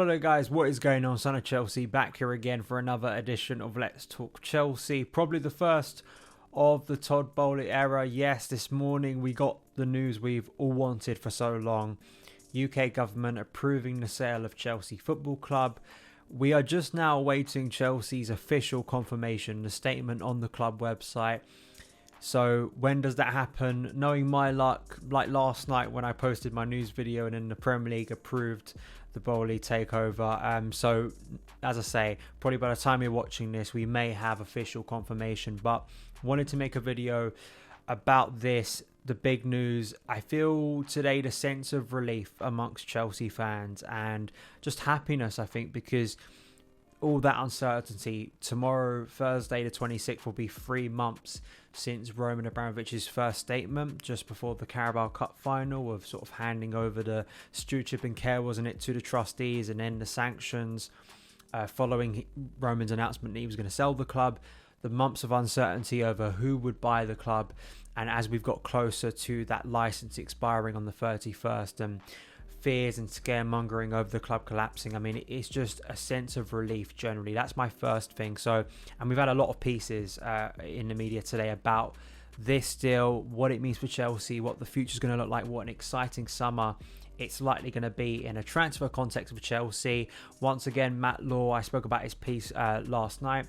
Hello there guys, what is going on? Son of Chelsea back here again for another edition of Let's Talk Chelsea. Probably the first of the Todd Boehly era. Yes, this morning we got the news we've all wanted for so long. UK government approving the sale of Chelsea Football Club. We are just now awaiting Chelsea's official confirmation, the statement on the club website. So when does that happen? Knowing my luck, like last night when I posted my news video and then the Premier League approved the Boehly takeover. So as I say, probably by the time you're watching this, we may have official confirmation. But wanted to make a video about this, the big news. I feel today the sense of relief amongst Chelsea fans and just happiness, I think, because all that uncertainty. Tomorrow, Thursday the 26th, will be 3 months since Roman Abramovich's first statement just before the Carabao Cup final of sort of handing over the stewardship and care, wasn't it, to the trustees, and then the sanctions following Roman's announcement that he was going to sell the club, the months of uncertainty over who would buy the club, and as we've got closer to that license expiring on the 31st, and fears and scaremongering over the club collapsing. I mean, it's just a sense of relief generally. That's my first thing. So, and we've had a lot of pieces in the media today about this deal, what it means for Chelsea, what the future's going to look like, what an exciting summer it's likely going to be in a transfer context for Chelsea. Once again, Matt Law, I spoke about his piece last night.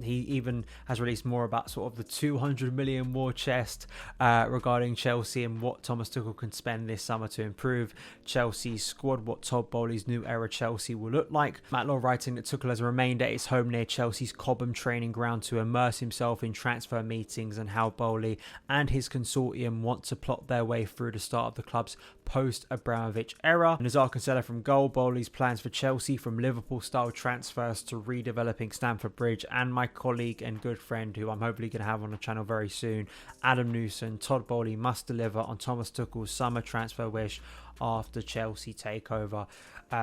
He even has released more about sort of the 200 million war chest regarding Chelsea and what Thomas Tuchel can spend this summer to improve Chelsea's squad, what Todd Boehly's new era Chelsea will look like. Matt Law writing that Tuchel has remained at his home near Chelsea's Cobham training ground to immerse himself in transfer meetings and how Boehly and his consortium want to plot their way through the start of the club's post-Abramovich era. Nazar Kinsella from goal, Boehly's plans for Chelsea from Liverpool-style transfers to redeveloping Stamford Bridge, and my colleague and good friend, who I'm hopefully going to have on the channel very soon, Adam Newson. Todd Boehly must deliver on Thomas Tuchel's summer transfer wish after Chelsea takeover.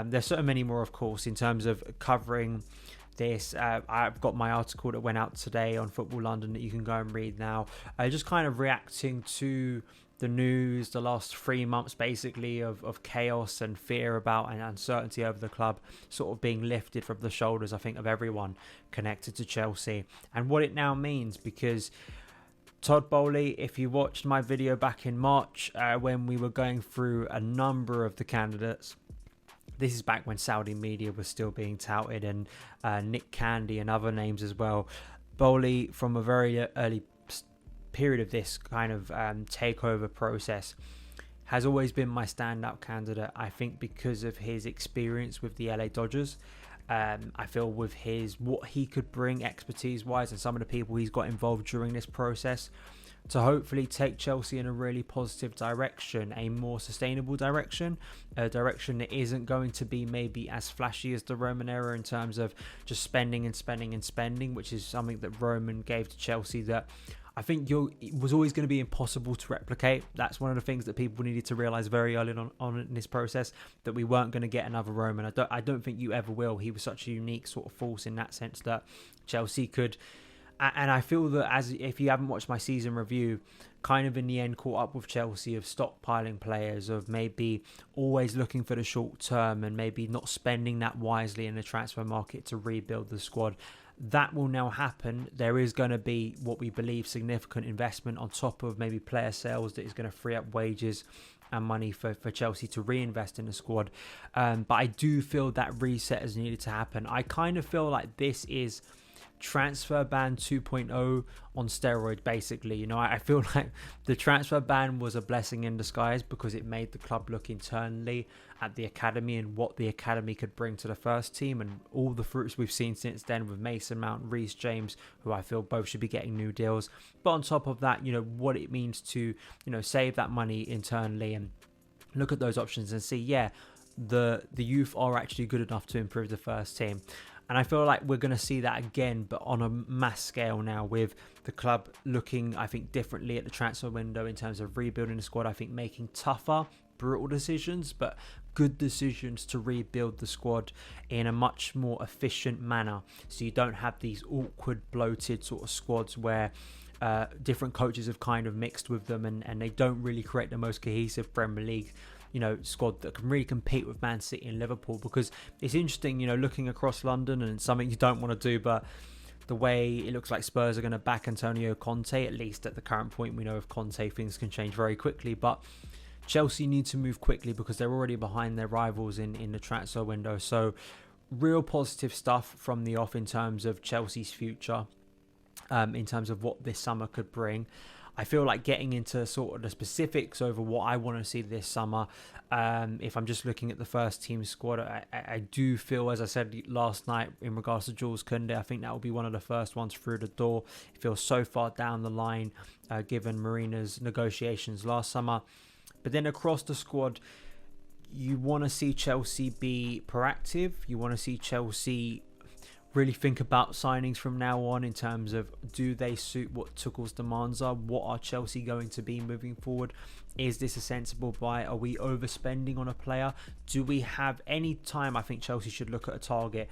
There's so many more, of course, in terms of covering this. I've got my article that went out today on Football London that you can go and read now. Just kind of reacting to the news, the last 3 months basically of chaos and fear about and uncertainty over the club sort of being lifted from the shoulders, I think, of everyone connected to Chelsea, and what it now means. Because Todd Boehly, if you watched my video back in March when we were going through a number of the candidates, this is back when Saudi media was still being touted, and Nick Candy and other names as well. Boehly, from a very early period of this kind of takeover process, has always been my standout candidate, I think, because of his experience with the LA Dodgers. I feel with what he could bring expertise wise and some of the people he's got involved during this process to hopefully take Chelsea in a really positive direction, a more sustainable direction, a direction that isn't going to be maybe as flashy as the Roman era in terms of just spending and spending and spending, which is something that Roman gave to Chelsea that I think it was always going to be impossible to replicate. That's one of the things that people needed to realise very early on in this process, that we weren't going to get another Roman. I don't think you ever will. He was such a unique sort of force in that sense that Chelsea could. And I feel that, as if you haven't watched my season review, kind of in the end caught up with Chelsea of stockpiling players, of maybe always looking for the short term and maybe not spending that wisely in the transfer market to rebuild the squad. That will now happen. There is going to be what we believe significant investment on top of maybe player sales that is going to free up wages and money for Chelsea to reinvest in the squad. But I do feel that reset has needed to happen. I kind of feel like this is transfer ban 2.0 on steroids, basically. You know, I feel like the transfer ban was a blessing in disguise because it made the club look internally at the academy and what the academy could bring to the first team, and all the fruits we've seen since then with Mason Mount, Reece James, who I feel both should be getting new deals. But on top of that, you know, what it means to, you know, save that money internally and look at those options and see, yeah, the youth are actually good enough to improve the first team. And I feel like we're going to see that again, but on a mass scale now, with the club looking, I think, differently at the transfer window in terms of rebuilding the squad. I think making tougher, brutal decisions, but good decisions to rebuild the squad in a much more efficient manner. So you don't have these awkward, bloated sort of squads where different coaches have kind of mixed with them and they don't really create the most cohesive Premier League squad that can really compete with Man City and Liverpool. Because it's interesting, looking across London, and something you don't want to do, but the way it looks like Spurs are going to back Antonio Conte, at least at the current point. We know with Conte things can change very quickly, but Chelsea need to move quickly because they're already behind their rivals in the transfer window. So real positive stuff from the off in terms of Chelsea's future, in terms of what this summer could bring. I feel like getting into sort of the specifics over what I want to see this summer, if I'm just looking at the first team squad, I do feel, as I said last night in regards to Jules Koundé, I think that will be one of the first ones through the door. It feels so far down the line, given Marina's negotiations last summer. But then across the squad, you want to see Chelsea be proactive. You want to see Chelsea really think about signings from now on in terms of, do they suit what Tuchel's demands are? What are Chelsea going to be moving forward? Is this a sensible buy? Are we overspending on a player? Do we have any time? I think Chelsea should look at a target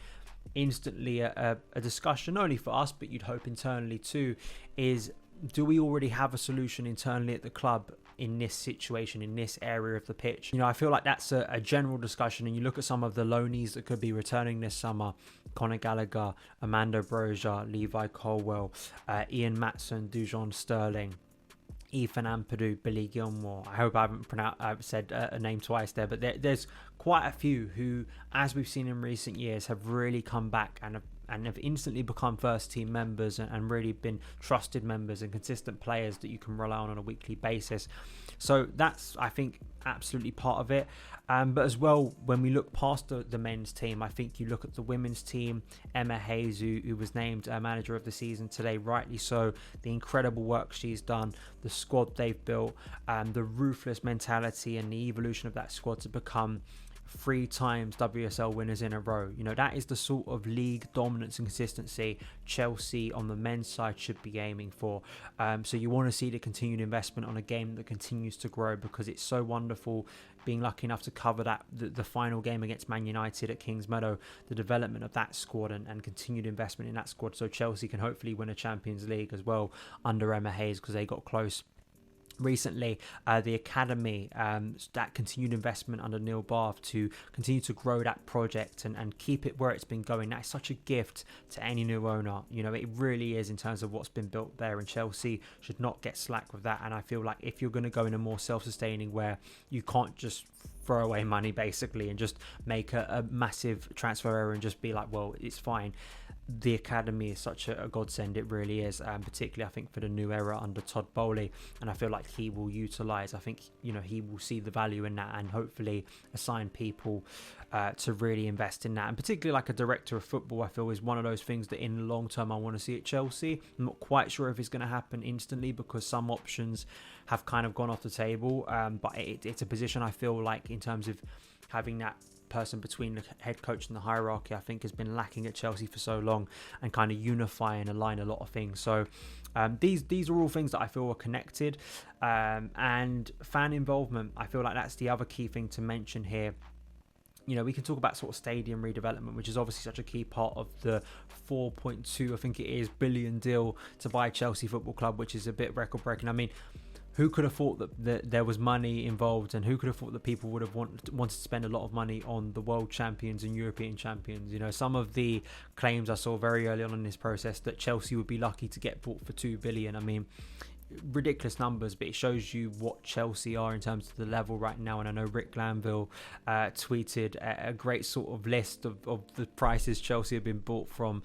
instantly. A discussion only for us, but you'd hope internally too, is do we already have a solution internally at the club in this situation, in this area of the pitch? I feel like that's a general discussion, and you look at some of the loanees that could be returning this summer: Conor Gallagher, Amando Broja, Levi Colwell, Ian Matson, Dujon Sterling, Ethan Ampadu, Billy Gilmore. I hope I haven't said a name twice there, but there's quite a few who, as we've seen in recent years, have really come back and have instantly become first team members and really been trusted members and consistent players that you can rely on a weekly basis. So that's, I think, absolutely part of it. But as well, when we look past the men's team, I think you look at the women's team. Emma Hayes, who was named manager of the season today, rightly so. The incredible work she's done, the squad they've built, the ruthless mentality and the evolution of that squad to become 3 times WSL winners in a row. That is the sort of league dominance and consistency Chelsea on the men's side should be aiming for. So you want to see the continued investment on a game that continues to grow, because it's so wonderful being lucky enough to cover the final game against Man United at Kingsmeadow, the development of that squad and continued investment in that squad, so Chelsea can hopefully win a Champions League as well under Emma Hayes, because they got close recently. The academy, that continued investment under Neil Barth to continue to grow that project and keep it where it's been going. That is such a gift to any new owner. It really is, in terms of what's been built there, and Chelsea should not get slack with that. And I feel like if you're going to go in a more self-sustaining, where you can't just throw away money basically and just make a massive transfer error and just be like, well, it's fine. The academy is such a godsend, it really is, particularly I think for the new era under Todd Boehly, and I feel like he will utilise, I think he will see the value in that and hopefully assign people to really invest in that. And particularly like a director of football, I feel is one of those things that in the long term I want to see at Chelsea. I'm not quite sure if it's going to happen instantly, because some options have kind of gone off the table, but it's a position I feel like, in terms of having that person between the head coach and the hierarchy, I think has been lacking at Chelsea for so long, and kind of unify and align a lot of things. So these are all things that I feel are connected, and fan involvement, I feel like that's the other key thing to mention here. We can talk about sort of stadium redevelopment, which is obviously such a key part of the 4.2 I think it is billion deal to buy Chelsea Football Club, which is a bit record breaking. I mean, who could have thought that there was money involved, and who could have thought that people would have wanted to spend a lot of money on the world champions and European champions? Some of the claims I saw very early on in this process that Chelsea would be lucky to get bought for 2 billion. I mean, ridiculous numbers, but it shows you what Chelsea are in terms of the level right now. And I know Rick Glanville tweeted a great sort of list of the prices Chelsea have been bought from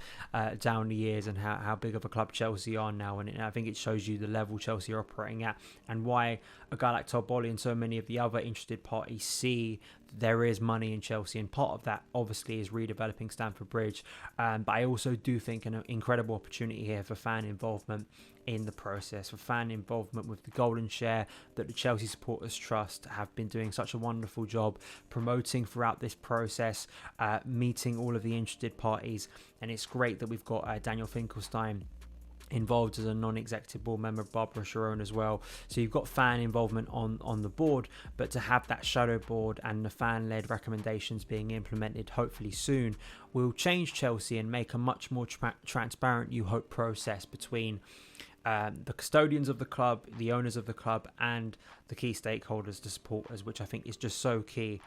down the years, and how big of a club Chelsea are now. And I think it shows you the level Chelsea are operating at, and why a guy like Todd Boehly and so many of the other interested parties see there is money in Chelsea. And part of that obviously is redeveloping Stamford Bridge, but I also do think an incredible opportunity here for fan involvement in the process, for fan involvement with the Golden Share that the Chelsea Supporters Trust have been doing such a wonderful job promoting throughout this process, meeting all of the interested parties. And it's great that we've got Daniel Finkelstein involved as a non-executive board member, Barbara Sharon as well. So you've got fan involvement on the board, but to have that shadow board and the fan-led recommendations being implemented hopefully soon will change Chelsea and make a much more transparent, you hope, process between the custodians of the club, the owners of the club, and the key stakeholders, the supporters, which I think is just so key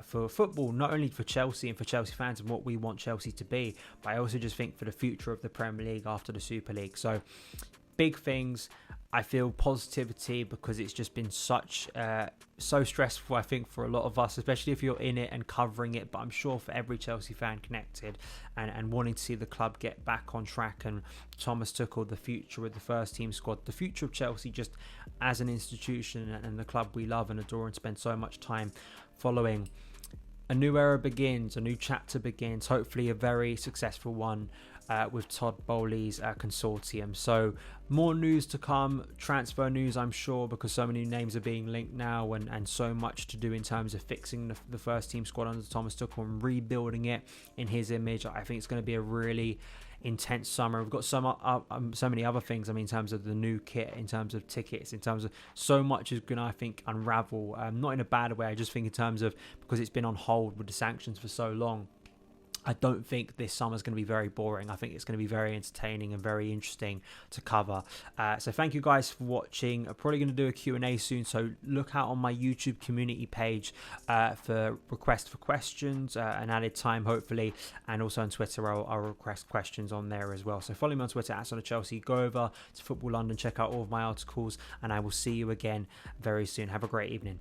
for football, not only for Chelsea and for Chelsea fans and what we want Chelsea to be, but I also just think for the future of the Premier League after the Super League. So big things. I feel positivity because it's just been so stressful, I think, for a lot of us, especially if you're in it and covering it. But I'm sure for every Chelsea fan connected and wanting to see the club get back on track, and Thomas Tuchel, the future with the first team squad, the future of Chelsea just as an institution and the club we love and adore and spend so much time following. A new era begins, a new chapter begins, hopefully a very successful one with Todd Boehly's consortium. So more news to come, transfer news I'm sure, because so many names are being linked now, and so much to do in terms of fixing the first team squad under Thomas Tuchel and rebuilding it in his image. I think it's going to be a really intense summer. We've got so many other things, I mean, in terms of the new kit, in terms of tickets, in terms of so much is going to, I think, unravel, not in a bad way. I just think in terms of, because it's been on hold with the sanctions for so long, I don't think this summer is going to be very boring. I think it's going to be very entertaining and very interesting to cover. So thank you guys for watching. I'm probably going to do a Q&A soon, so look out on my YouTube community page for requests for questions, an added time hopefully, and also on Twitter I'll request questions on there as well. So follow me on Twitter at SonOfChelsea. Go over to Football London, check out all of my articles, and I will see you again very soon. Have a great evening.